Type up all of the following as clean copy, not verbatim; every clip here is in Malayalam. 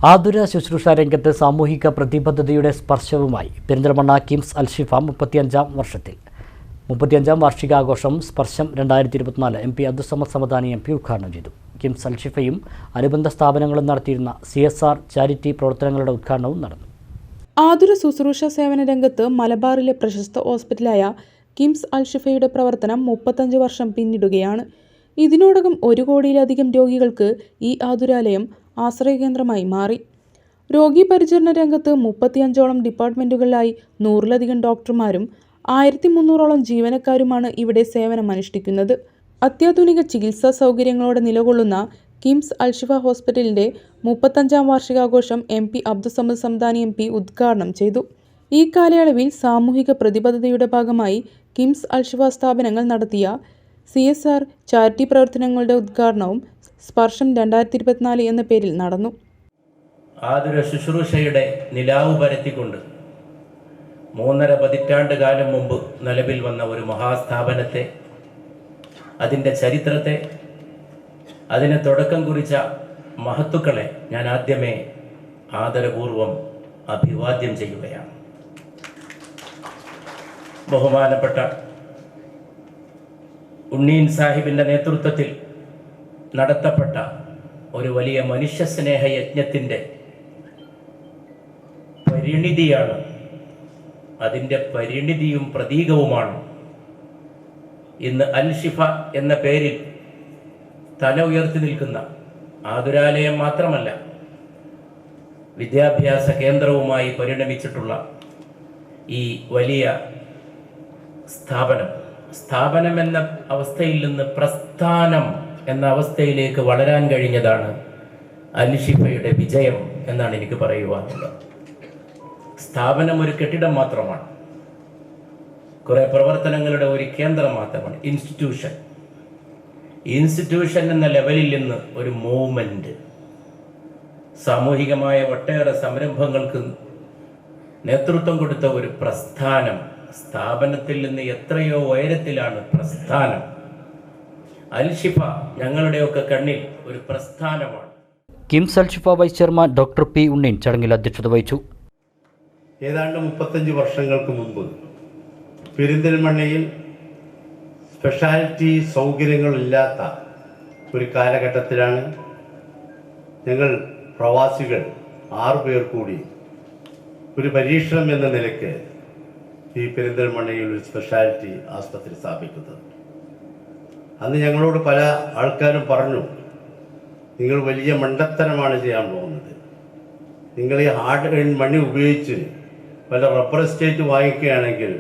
ആതുര ശുശ്രൂഷ രംഗത്ത് സാമൂഹിക പ്രതിബദ്ധതയുടെ സ്പർശവുമായി പെരിന്തൽമണ്ണ കിംസ് അൽഷിഫ 35-ാം വാർഷികാഘോഷം സ്പർശം 2024 MP അബ്ദുസ്സമദ് സമദാനി MP ഉദ്ഘാടനം ചെയ്തു. കിംസ് അൽഷിഫയും അനുബന്ധ സ്ഥാപനങ്ങളും നടത്തിയിരുന്ന CSR ചാരിറ്റി പ്രവർത്തനങ്ങളുടെ ഉദ്ഘാടനവും നടന്നു. ആതുര ശുശ്രൂഷ സേവന രംഗത്ത് മലബാറിലെ പ്രശസ്ത ഹോസ്പിറ്റലായ കിംസ് അൽഷിഫയുടെ പ്രവർത്തനം 35 വർഷം പിന്നിടുകയാണ്. ഇതിനോടകം 1 കോടിയിലധികം രോഗികൾക്ക് ഈ ആതുരാലയം ആശ്രയകേന്ദ്രമായി മാറി. രോഗി പരിചരണ രംഗത്ത് 35ഓളം ഡിപ്പാർട്ട്മെൻറ്റുകളിലായി 100ലധികം ഡോക്ടർമാരും 1300ഓളം ജീവനക്കാരുമാണ് ഇവിടെ സേവനമനുഷ്ഠിക്കുന്നത്. അത്യാധുനിക ചികിത്സാ സൗകര്യങ്ങളോടെ നിലകൊള്ളുന്ന കിംസ് അൽഷിഫ ഹോസ്പിറ്റലിൻ്റെ 35ാം വാർഷികാഘോഷം MP അബ്ദുസ്സമദ് സമദാനി MP ഉദ്ഘാടനം ചെയ്തു. ഈ കാലയളവിൽ സാമൂഹിക പ്രതിബദ്ധതയുടെ ഭാഗമായി കിംസ് അൽഷിഫ സ്ഥാപനങ്ങൾ നടത്തിയ CSR ചാരിറ്റി പ്രവർത്തനങ്ങളുടെ ഉദ്ഘാടനവും സ്പർശം 2024 എന്ന പേരിൽ നടന്നു. ആതുര ശുശ്രൂഷയുടെ നിലാവ് പരത്തിക്കൊണ്ട് 3.5 പതിറ്റാണ്ട് കാലം മുമ്പ് നിലവിൽ വന്ന ഒരു മഹാസ്ഥാപനത്തെ, അതിൻ്റെ ചരിത്രത്തെ, അതിന് തുടക്കം കുറിച്ച മഹത്തുക്കളെ ഞാൻ ആദ്യമേ ആദരപൂർവം അഭിവാദ്യം ചെയ്യുകയാണ്. ബഹുമാനപ്പെട്ട ഉണ്ണീൻ സാഹിബിൻ്റെ നേതൃത്വത്തിൽ നടത്തപ്പെട്ട ഒരു വലിയ മനുഷ്യസ്നേഹ യജ്ഞത്തിൻ്റെ പരിണിതിയാണ്, അതിൻ്റെ പരിണിതിയും പ്രതീകവുമാണ് ഇന്ന് അൽഷിഫ എന്ന പേരിൽ തല ഉയർത്തി നിൽക്കുന്ന ആതുരാലയം മാത്രമല്ല, വിദ്യാഭ്യാസ കേന്ദ്രവുമായി പരിണമിച്ചിട്ടുള്ള ഈ വലിയ സ്ഥാപനം എന്ന അവസ്ഥയിൽ നിന്ന് പ്രസ്ഥാനം എന്ന അവസ്ഥയിലേക്ക് വളരാൻ കഴിഞ്ഞതാണ് അൽഷിഫയുടെ വിജയം എന്നാണ് എനിക്ക് പറയുവാനുള്ളത്. സ്ഥാപനം ഒരു കെട്ടിടം മാത്രമാണ്, കുറേ പ്രവർത്തനങ്ങളുടെ ഒരു കേന്ദ്രം മാത്രമാണ്. ഇൻസ്റ്റിറ്റ്യൂഷൻ എന്ന ലെവലിൽ നിന്ന് ഒരു മൂവ്മെൻറ്റ്, സാമൂഹികമായ ഒട്ടേറെ സംരംഭങ്ങൾക്ക് നേതൃത്വം കൊടുത്ത ഒരു പ്രസ്ഥാനം, സ്ഥാപനത്തിൽ നിന്ന് എത്രയോ ഉയരത്തിലാണ് പ്രസ്ഥാനം. അൽഷിഫ ഞങ്ങളുടെയൊക്കെ കണ്ണിൽ ഒരു പ്രസ്ഥാനമാണ്. KIMS Al Shifa vice chairman doctor P. Unneen ചടങ്ങിൽ അധ്യക്ഷത വഹിച്ചു. ഏതാണ്ട് 35 വർഷങ്ങൾക്ക് മുമ്പ് പെരിന്തൽമണ്ണയിൽ സ്പെഷ്യാലിറ്റി സൗകര്യങ്ങളില്ലാത്ത ഒരു കാലഘട്ടത്തിലാണ് ഞങ്ങൾ പ്രവാസികൾ 6 പേർ കൂടി ഒരു പരീക്ഷണം എന്ന നിലയ്ക്ക് ഈ പെരിന്തൽമണ്ണയിൽ ഒരു സ്പെഷ്യാലിറ്റി ആസ്പത്രി സ്ഥാപിക്കുന്നത്. അന്ന് ഞങ്ങളോട് പല ആൾക്കാരും പറഞ്ഞു, നിങ്ങൾ വലിയ മണ്ടത്തരമാണ് ചെയ്യാൻ പോകുന്നത്. നിങ്ങൾ ഈ ഹാർഡ് ഏൺ മണി ഉപയോഗിച്ച് വല്ല റബ്ബർ എസ്റ്റേറ്റ് വാങ്ങിക്കുകയാണെങ്കിൽ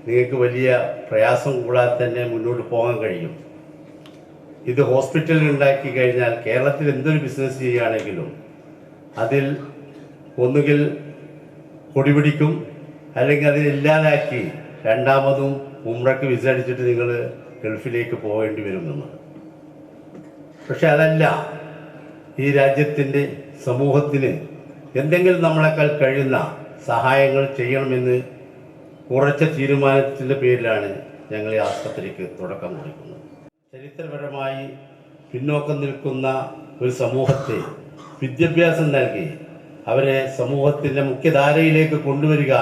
നിങ്ങൾക്ക് വലിയ പ്രയാസം കൂടാതെ തന്നെ മുന്നോട്ട് പോകാൻ കഴിയും. ഇത് ഹോസ്പിറ്റലിൽ ഉണ്ടാക്കി കഴിഞ്ഞാൽ കേരളത്തിൽ എന്തൊരു ബിസിനസ് ചെയ്യുകയാണെങ്കിലും അതിൽ ഒന്നുകിൽ കൊടിപിടിക്കും, അല്ലെങ്കിൽ അതിലില്ലാതാക്കി രണ്ടാമതും ഉംറയ്ക്ക് വിസ അടിച്ചിട്ട് നിങ്ങൾ ഗൾഫിലേക്ക് പോകേണ്ടി വരുമെന്ന്. പക്ഷെ അതല്ല, ഈ രാജ്യത്തിൻ്റെ സമൂഹത്തിന് എന്തെങ്കിലും നമ്മളെക്കാൾ കഴിയുന്ന സഹായങ്ങൾ ചെയ്യണമെന്ന് ഉറച്ച തീരുമാനത്തിൻ്റെ പേരിലാണ് ഞങ്ങൾ ഈ ആസ്പത്രിക്ക് തുടക്കം കുറിക്കുന്നത്. ചരിത്രപരമായി പിന്നോക്കം നിൽക്കുന്ന ഒരു സമൂഹത്തെ വിദ്യാഭ്യാസം നൽകി അവരെ സമൂഹത്തിൻ്റെ മുഖ്യധാരയിലേക്ക് കൊണ്ടുവരിക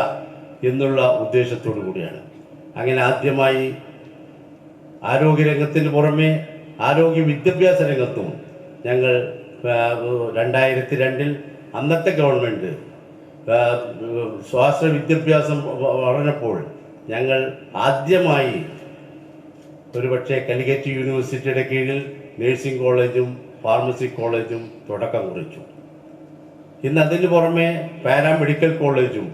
എന്നുള്ള ഉദ്ദേശത്തോടു കൂടിയാണ്. അങ്ങനെ ആദ്യമായി ആരോഗ്യരംഗത്തിന് പുറമെ ആരോഗ്യ വിദ്യാഭ്യാസ രംഗത്തും ഞങ്ങൾ 2002 അന്നത്തെ ഗവൺമെൻറ് സ്വാശ്രയ വിദ്യാഭ്യാസം വളർന്നപ്പോൾ ഞങ്ങൾ ആദ്യമായി ഒരുപക്ഷെ കാലിക്കറ്റ് യൂണിവേഴ്സിറ്റിയുടെ കീഴിൽ നഴ്സിംഗ് കോളേജും ഫാർമസി കോളേജും തുടക്കം കുറിച്ചു. ഇന്ന് അതിന് പുറമെ പാരാമെഡിക്കൽ കോളേജും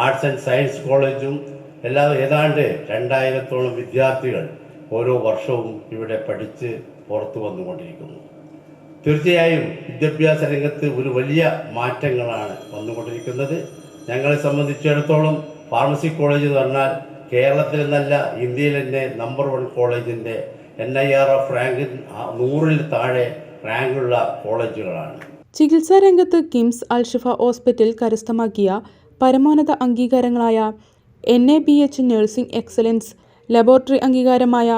ആർട്സ് ആൻഡ് സയൻസ് കോളേജും എല്ലാം ഏതാണ്ട് 2000ഓളം വിദ്യാർത്ഥികൾ ഓരോ വർഷവും ഇവിടെ പഠിച്ച് പുറത്തു വന്നുകൊണ്ടിരിക്കുന്നു. തീർച്ചയായും വിദ്യാഭ്യാസ രംഗത്ത് ഒരു വലിയ മാറ്റങ്ങളാണ് വന്നുകൊണ്ടിരിക്കുന്നത്. ഞങ്ങളെ സംബന്ധിച്ചിടത്തോളം ഫാർമസി കോളേജ് എന്ന് പറഞ്ഞാൽ കേരളത്തിൽ എന്നല്ല ഇന്ത്യയിൽ തന്നെ നമ്പർ 1 കോളേജിൻ്റെ NIRF റാങ്കിൽ 100ൽ താഴെ റാങ്കുള്ള കോളേജുകളാണ്. ചികിത്സാ രംഗത്ത് കിംസ് അൽഷിഫ ഹോസ്പിറ്റൽ കരസ്ഥമാക്കിയ പരമോന്നത അംഗീകാരങ്ങളായ NABH നഴ്സിംഗ് എക്സലൻസ്, ലബോറട്ടറി അംഗീകാരമായ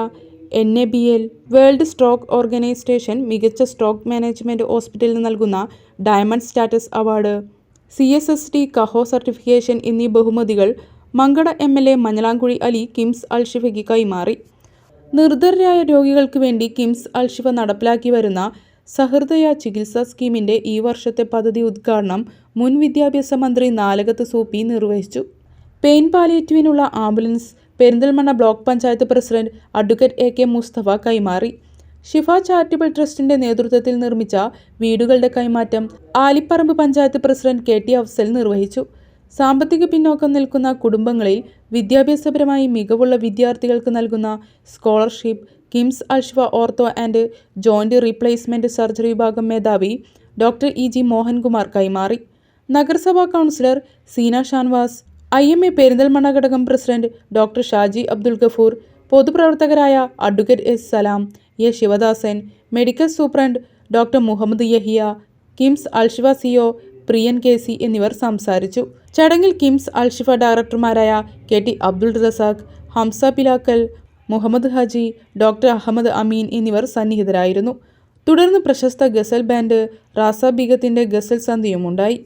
NABL വേൾഡ് സ്ട്രോക്ക് ഓർഗനൈസേഷൻ മികച്ച സ്ട്രോക്ക് മാനേജ്മെൻറ്റ് ഹോസ്പിറ്റലിന് നൽകുന്ന diamond status award, CSSD CAHO certification എന്നീ ബഹുമതികൾ മങ്കട MLA മഞ്ഞളാംകുഴി അലി കിംസ് അൽഷിഫയ്ക്ക് കൈമാറി. നിർധരരായ രോഗികൾക്ക് വേണ്ടി കിംസ് അൽഷിഫ നടപ്പിലാക്കി വരുന്ന സഹൃദയ ചികിത്സാ സ്കീമിൻ്റെ ഈ വർഷത്തെ പദ്ധതി ഉദ്ഘാടനം മുൻ വിദ്യാഭ്യാസ മന്ത്രി നാലകത്ത് സൂപ്പി നിർവഹിച്ചു. പെയിൻ പാലിയേറ്റീവിനുള്ള ambulance Perinthalmanna block panchayat president advocate AK Musthafa കൈമാറി. ഷിഫ ചാരിറ്റബിൾ ട്രസ്റ്റിന്റെ നേതൃത്വത്തിൽ നിർമ്മിച്ച വീടുകളുടെ കൈമാറ്റം ആലിപ്പറമ്പ് പഞ്ചായത്ത് പ്രസിഡന്റ് KT അഫ്സൽ നിർവഹിച്ചു. സാമ്പത്തിക പിന്നോക്കം നിൽക്കുന്ന കുടുംബങ്ങളിൽ വിദ്യാഭ്യാസപരമായി മികവുള്ള വിദ്യാർത്ഥികൾക്ക് നൽകുന്ന scholarship KIMS Alshifa ortho and joint replacement surgery വിഭാഗം മേധാവി ഡോക്ടർ EG മോഹൻകുമാർ കൈമാറി. നഗരസഭാ കൗൺസിലർ സീന ഷാൻവാസ്, IMA പെരിന്തൽമണ്ണ ഘടകം പ്രസിഡന്റ് ഡോക്ടർ ഷാജി അബ്ദുൽ ഗഫൂർ, പൊതുപ്രവർത്തകരായ advocate S Salam, A Sivadasan, medical superintendent doctor Muhammad Yahya, KIMS Alshifa CEO Priyan KC എന്നിവർ സംസാരിച്ചു. ചടങ്ങിൽ കിംസ് അൽഷിഫ ഡയറക്ടർമാരായ KT അബ്ദുൾ റസാഖ്, ഹംസ പിലാക്കൽ, മുഹമ്മദ് ഹാജി, ഡോക്ടർ അഹമ്മദ് അമീൻ എന്നിവർ സന്നിഹിതരായിരുന്നു. തുടർന്ന് പ്രശസ്ത ഗസൽ ബാൻഡ് റാസ ബീഗത്തിന്റെ ഗസൽ സന്ധ്യയും ഉണ്ടായി.